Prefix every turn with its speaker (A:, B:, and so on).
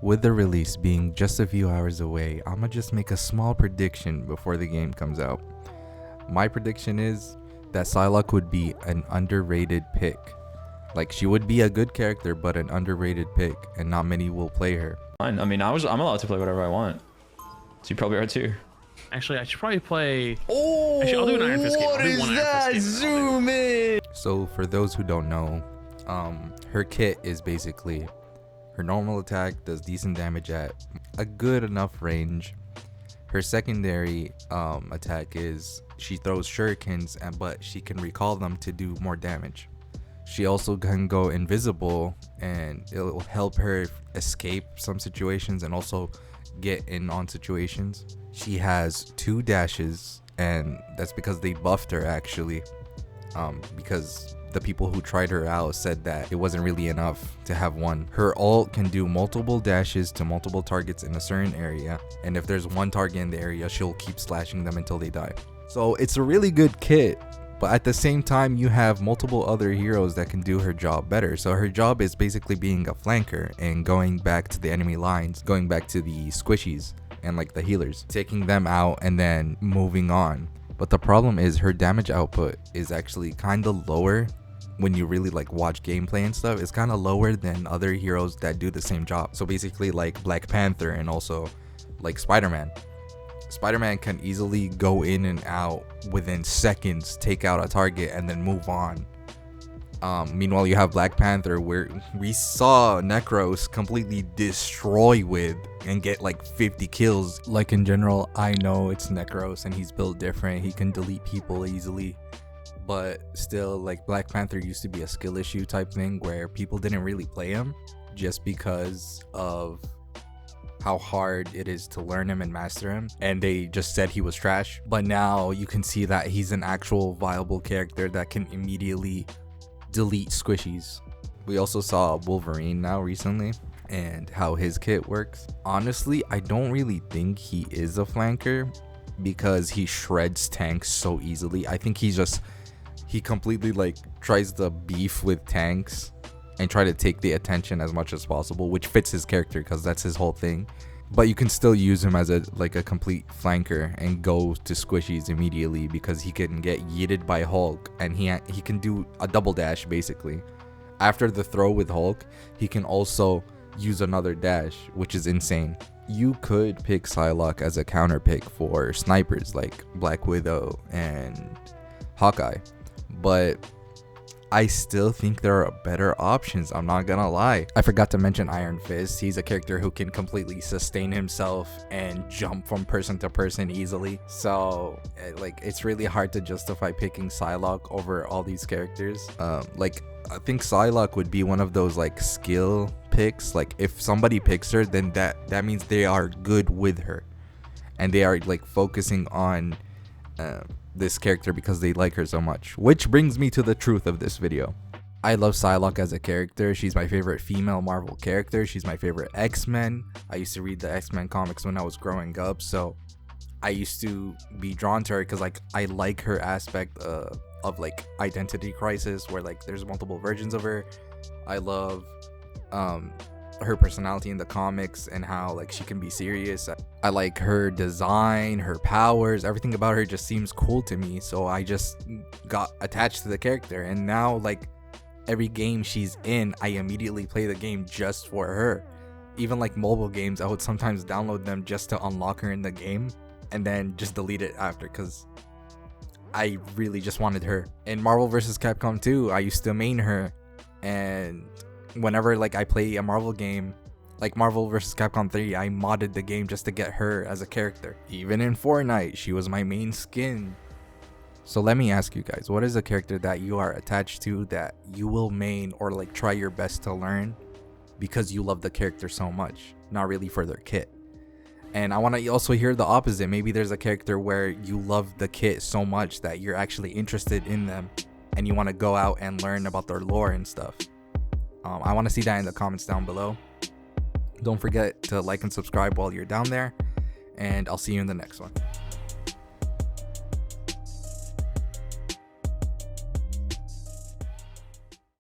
A: With the release being just a few hours away, I'ma just make a small prediction before the game comes out. My prediction is that Psylocke would be an underrated pick. Like, she would be a good character, but an underrated pick, and not many will play her.
B: Fine. I mean, I'm allowed to play whatever I want. So you probably are too.
C: Actually, I should probably play.
B: Oh,
C: actually, I'll do an Iron Fist game.
B: What is that? Zoom in.
A: So for those who don't know, her kit is basically her normal attack does decent damage at a good enough range. Her secondary attack is she throws shurikens, but she can recall them to do more damage. She also can go invisible, and it'll help her escape some situations and also get in on situations. She has 2 dashes, and that's because they buffed her actually, because the people who tried her out said that it wasn't really enough to have one. Her ult can do multiple dashes to multiple targets in a certain area, and if there's one target in the area, she'll keep slashing them until they die. So it's a really good kit, but at the same time you have multiple other heroes that can do her job better. So her job is basically being a flanker and going back to the enemy lines, going back to the squishies and like the healers, taking them out and then moving on. But the problem is her damage output is actually kind of lower. When you really like watch gameplay and stuff, it's kind of lower than other heroes that do the same job. So basically like Black Panther and also like Spider-Man can easily go in and out within seconds, take out a target and then move on. Meanwhile, you have Black Panther, where we saw Necros completely destroy with and get like 50 kills. Like, in general, I know it's Necros and he's built different, he can delete people easily, but still, like, Black Panther used to be a skill issue type thing where people didn't really play him just because of how hard it is to learn him and master him, and they just said he was trash. But now you can see that he's an actual viable character that can immediately delete squishies. We also saw Wolverine now recently and how his kit works. Honestly, I don't really think he is a flanker because he shreds tanks so easily. I think he completely like tries to beef with tanks and try to take the attention as much as possible, which fits his character because that's his whole thing. But you can still use him as a complete flanker and go to squishies immediately because he can get yeeted by Hulk, and he can do a double dash basically. After the throw with Hulk, he can also use another dash, which is insane. You could pick Psylocke as a counter pick for snipers like Black Widow and Hawkeye, but I still think there are better options, I'm not gonna lie. I forgot to mention Iron Fist. He's a character who can completely sustain himself and jump from person to person easily. So like, it's really hard to justify picking Psylocke over all these characters. Like, I think Psylocke would be one of those like skill picks. Like, if somebody picks her, then that means they are good with her and they are like focusing on this character because they like her so much. Which brings me to the truth of this video. I love Psylocke as a character. She's my favorite female Marvel character. She's my favorite X-Men. I used to read the X-Men comics when I was growing up, so I used to be drawn to her because like I like her aspect of like identity crisis, where like there's multiple versions of her. I love her personality in the comics and how like she can be serious. I like her design, her powers, everything about her just seems cool to me, so I just got attached to the character. And now like every game she's in, I immediately play the game just for her. Even like mobile games, I would sometimes download them just to unlock her in the game and then just delete it after because I really just wanted her. In Marvel vs. Capcom 2, I used to main her, and whenever like I play a Marvel game like Marvel vs. Capcom 3, I modded the game just to get her as a character. Even in Fortnite, she was my main skin. So let me ask you guys, what is a character that you are attached to that you will main or like try your best to learn because you love the character so much, not really for their kit? And I want to also hear the opposite. Maybe there's a character where you love the kit so much that you're actually interested in them and you want to go out and learn about their lore and stuff. I want to see that in the comments down below. Don't forget to like and subscribe while you're down there, and I'll see you in the next one.